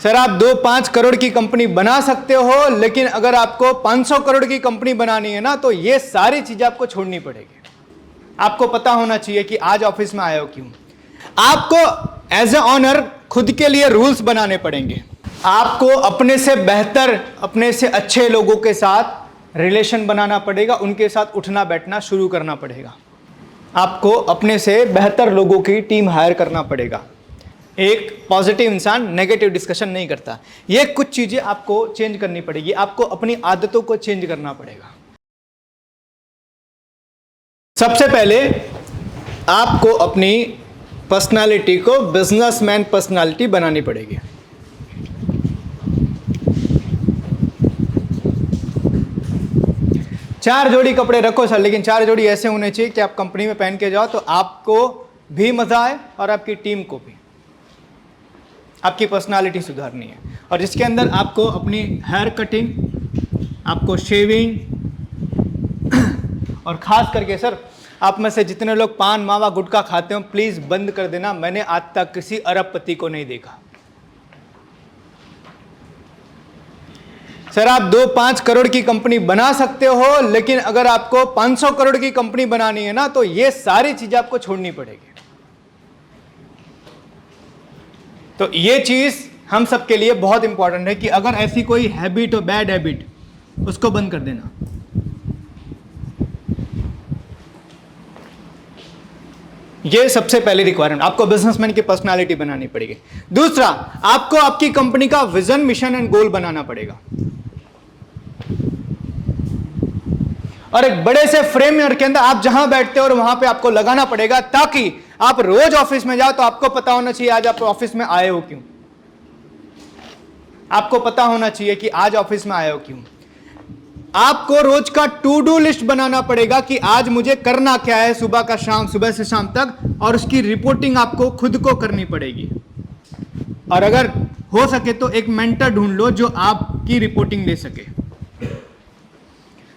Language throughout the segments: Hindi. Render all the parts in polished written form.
सर आप 2-5 करोड़ की कंपनी बना सकते हो, लेकिन अगर आपको 500 करोड़ की कंपनी बनानी है ना, तो ये सारी चीजें आपको छोड़नी पड़ेगी। आपको पता होना चाहिए कि आज ऑफिस में आए हो क्यों। आपको एज ए ऑनर खुद के लिए रूल्स बनाने पड़ेंगे। आपको अपने से बेहतर, अपने से अच्छे लोगों के साथ रिलेशन बनाना पड़ेगा, उनके साथ उठना बैठना शुरू करना पड़ेगा। आपको अपने से बेहतर लोगों की टीम हायर करना पड़ेगा। एक पॉजिटिव इंसान नेगेटिव डिस्कशन नहीं करता। ये कुछ चीजें आपको चेंज करनी पड़ेगी। आपको अपनी आदतों को चेंज करना पड़ेगा। सबसे पहले आपको अपनी पर्सनालिटी को बिजनेसमैन पर्सनालिटी बनानी पड़ेगी। चार जोड़ी कपड़े रखो सर, लेकिन चार जोड़ी ऐसे होने चाहिए कि आप कंपनी में पहन के जाओ तो आपको भी मजा आए और आपकी टीम को भी। आपकी पर्सनालिटी सुधारनी है, और जिसके अंदर आपको अपनी हेयर कटिंग, आपको शेविंग, और खास करके सर आप में से जितने लोग पान मावा गुटखा खाते हो प्लीज बंद कर देना। मैंने आज तक किसी अरबपति को नहीं देखा। सर आप 2-5 करोड़ की कंपनी बना सकते हो, लेकिन अगर आपको 500 करोड़ की कंपनी बनानी है ना, तो ये सारी चीजें आपको छोड़नी पड़ेगी। तो ये चीज हम सबके लिए बहुत इंपॉर्टेंट है कि अगर ऐसी कोई हैबिट हो, बैड हैबिट, उसको बंद कर देना। ये सबसे पहली रिक्वायरमेंट। आपको बिजनेसमैन की पर्सनालिटी बनानी पड़ेगी। दूसरा, आपको आपकी कंपनी का विजन, मिशन एंड गोल बनाना पड़ेगा, और एक बड़े से फ्रेमवर्क के अंदर आप जहां बैठते हो और वहां पे आपको लगाना पड़ेगा, ताकि आप रोज ऑफिस में जाओ तो आपको पता होना चाहिए आज आप ऑफिस में आए हो क्यों। आपको पता होना चाहिए कि आज ऑफिस में आए हो क्यों। आपको रोज का टू डू लिस्ट बनाना पड़ेगा कि आज मुझे करना क्या है सुबह से शाम तक, और उसकी रिपोर्टिंग आपको खुद को करनी पड़ेगी। और अगर हो सके तो एक मेंटर ढूंढ लो जो आपकी रिपोर्टिंग ले सके,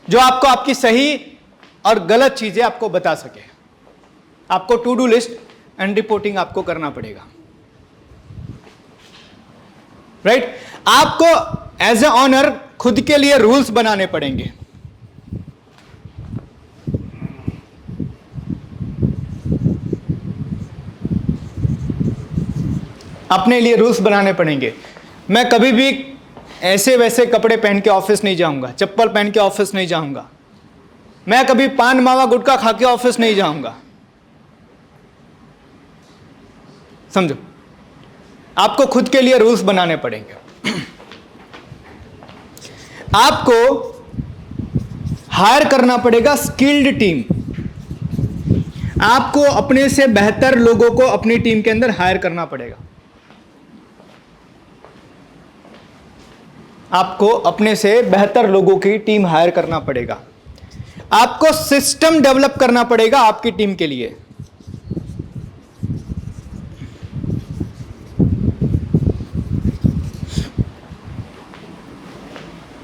जो आपको आपकी सही और गलत चीजें आपको बता सके। आपको to do list and reporting आपको करना पड़ेगा, राइट। आपको एज ए ऑनर खुद के लिए रूल्स बनाने पड़ेंगे। अपने लिए रूल्स बनाने पड़ेंगे। मैं कभी भी ऐसे वैसे कपड़े पहन के ऑफिस नहीं जाऊंगा, चप्पल पहन के ऑफिस नहीं जाऊंगा, मैं कभी पान मावा गुटखा खा के ऑफिस नहीं जाऊंगा। समझो, आपको खुद के लिए रूल्स बनाने पड़ेंगे। आपको हायर करना पड़ेगा स्किल्ड टीम। आपको अपने से बेहतर लोगों को अपनी टीम के अंदर हायर करना पड़ेगा। आपको अपने से बेहतर लोगों की टीम हायर करना पड़ेगा। आपको सिस्टम डेवलप करना पड़ेगा आपकी टीम के लिए।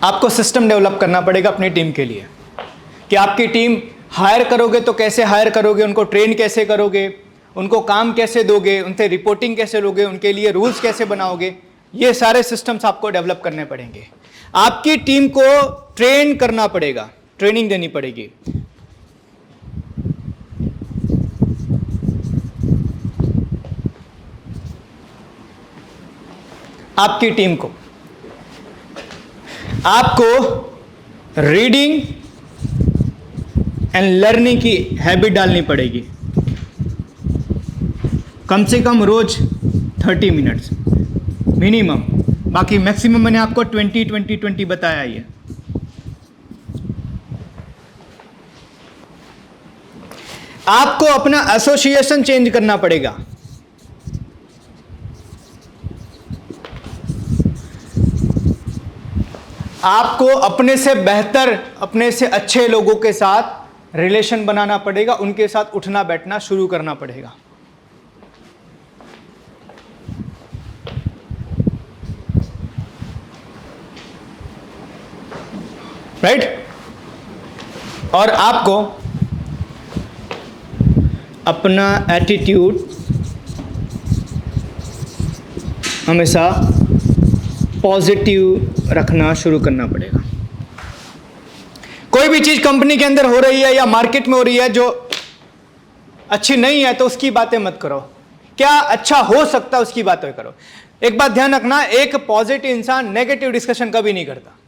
आपको सिस्टम डेवलप करना पड़ेगा अपनी टीम के लिए कि आपकी टीम हायर करोगे तो कैसे हायर करोगे, उनको ट्रेन कैसे करोगे, उनको काम कैसे दोगे, उनसे रिपोर्टिंग कैसे लोगे, उनके लिए रूल्स कैसे बनाओगे। ये सारे सिस्टम्स आपको डेवलप करने पड़ेंगे। आपकी टीम को ट्रेन करना पड़ेगा, ट्रेनिंग देनी पड़ेगी। आपकी टीम को आपको रीडिंग एंड लर्निंग की हैबिट डालनी पड़ेगी, कम से कम रोज 30 मिनट्स मिनिमम। बाकी मैक्सिमम मैंने आपको 20-20-20 बताया ही है। आपको अपना एसोसिएशन चेंज करना पड़ेगा। आपको अपने से बेहतर, अपने से अच्छे लोगों के साथ रिलेशन बनाना पड़ेगा, उनके साथ उठना बैठना शुरू करना पड़ेगा। राइट। और आपको अपना एटीट्यूड हमेशा पॉजिटिव रखना शुरू करना पड़ेगा। कोई भी चीज कंपनी के अंदर हो रही है या मार्केट में हो रही है जो अच्छी नहीं है तो उसकी बातें मत करो, क्या अच्छा हो सकता है उसकी बातें करो। एक बात ध्यान रखना, एक पॉजिटिव इंसान नेगेटिव डिस्कशन कभी नहीं करता।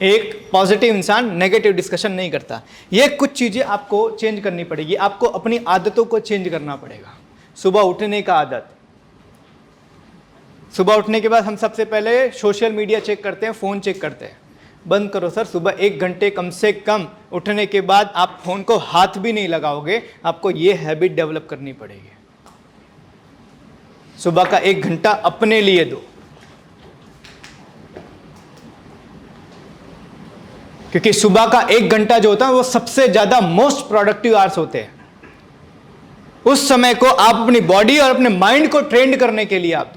एक पॉजिटिव इंसान नेगेटिव डिस्कशन नहीं करता। ये कुछ चीजें आपको चेंज करनी पड़ेगी, आपको अपनी आदतों को चेंज करना पड़ेगा। सुबह उठने का आदत, सुबह उठने के बाद हम सबसे पहले सोशल मीडिया चेक करते हैं, फ़ोन चेक करते हैं। बंद करो सर, सुबह 1 घंटे कम से कम उठने के बाद आप फ़ोन को हाथ भी नहीं लगाओगे। आपको ये हैबिट डेवलप करनी पड़ेगी। सुबह का 1 घंटा अपने लिए दो, क्योंकि सुबह का 1 घंटा जो होता है वो सबसे ज़्यादा मोस्ट प्रोडक्टिव आवर्स होते हैं। उस समय को आप अपनी बॉडी और अपने माइंड को ट्रेंड करने के लिए आप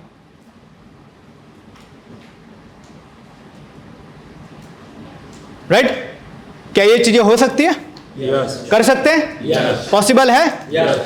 राइट? क्या ये चीजें हो सकती है? Yes. कर सकते हैं? Yes. पॉसिबल है? Yes.